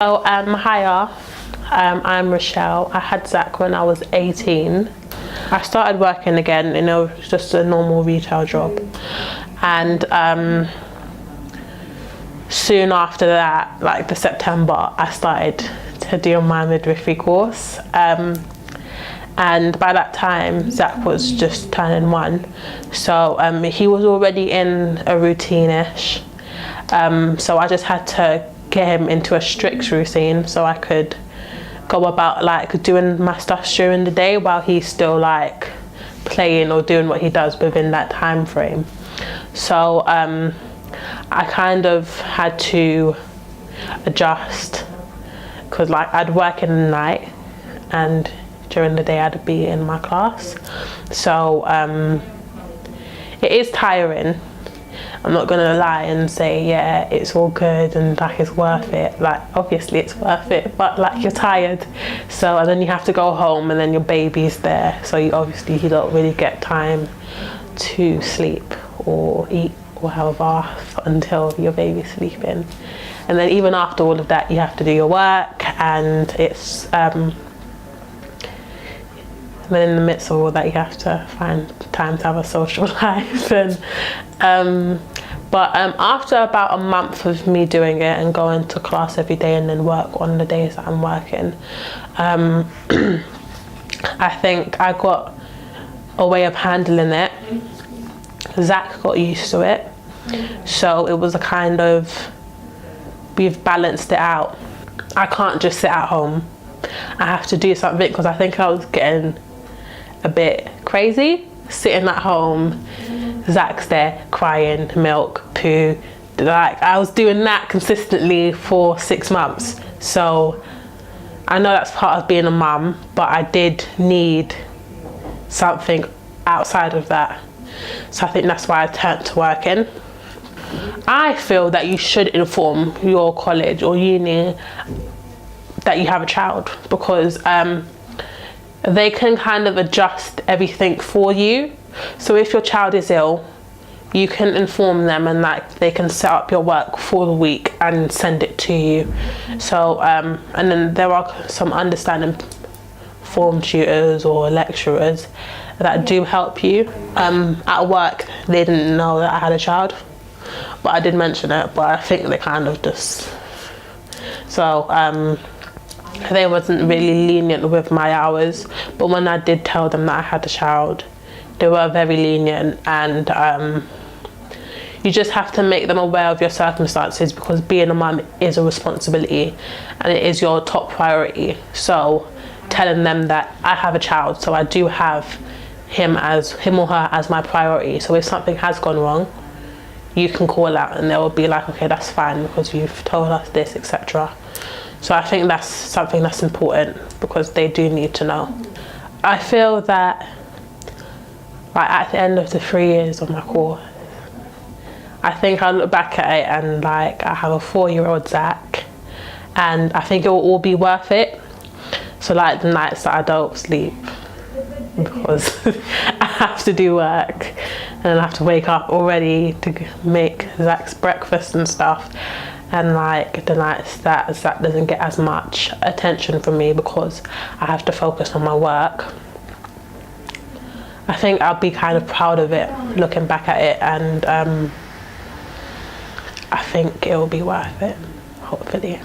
Hiya, I'm Richelle. I had Zach when I was 18. I started working again, just a normal retail job. And soon after that, like the September, I started to do my midwifery course. And by that time, Zach was just turning 1. So he was already in a routine-ish. So I just had to get him into a strict routine so I could go about like doing my stuff during the day while he's still like playing or doing what he does within that time frame. So I kind of had to adjust because like I'd work in the night and during the day I'd be in my class. So it is tiring. I'm not gonna lie and say, yeah, it's all good and like it's worth it. Like obviously it's worth it, but like you're tired. So and then you have to go home and then your baby's there. So you don't really get time to sleep or eat or have a bath until your baby's sleeping. And then even after all of that, you have to do your work, and it's and then in the midst of all that, you have to find time to have a social life. And but after about a month of me doing it and going to class every day and then work on the days that I'm working, I think I got a way of handling it. Zach got used to it, so it was a kind of, we've balanced it out. I can't just sit at home. I have to do something because I think I was getting a bit crazy sitting at home. Zach's there crying, milk, poo. Like I was doing that consistently for 6 months. So I know that's part of being a mum, but I did need something outside of that. So I think that's why I turned to working. I feel that you should inform your college or uni that you have a child, because they can kind of adjust everything for you. So if your child is ill, you can inform them and like they can set up your work for the week and send it to you. So and then there are some understanding form tutors or lecturers that do help you. At work, they didn't know that I had a child, but I did mention it, but I think they kind of just, so they wasn't really lenient with my hours. But when I did tell them that I had a child, they were very lenient. And you just have to make them aware of your circumstances, because being a mum is a responsibility and it is your top priority. So telling them that I have a child, so I do have him or her as my priority. So if something has gone wrong, you can call out and they'll be like, okay, that's fine because you've told us this, etc. So I think that's something that's important, because they do need to know. I feel that like at the end of the 3 years of my course, I think I look back at it and like I have a 4-year-old Zach, and I think it will all be worth it. So like the nights that I don't sleep because I have to do work and I have to wake up already to make Zach's breakfast and stuff. And like the nights that Zach doesn't get as much attention from me because I have to focus on my work, I think I'll be kind of proud of it looking back at it, and I think it will be worth it, hopefully.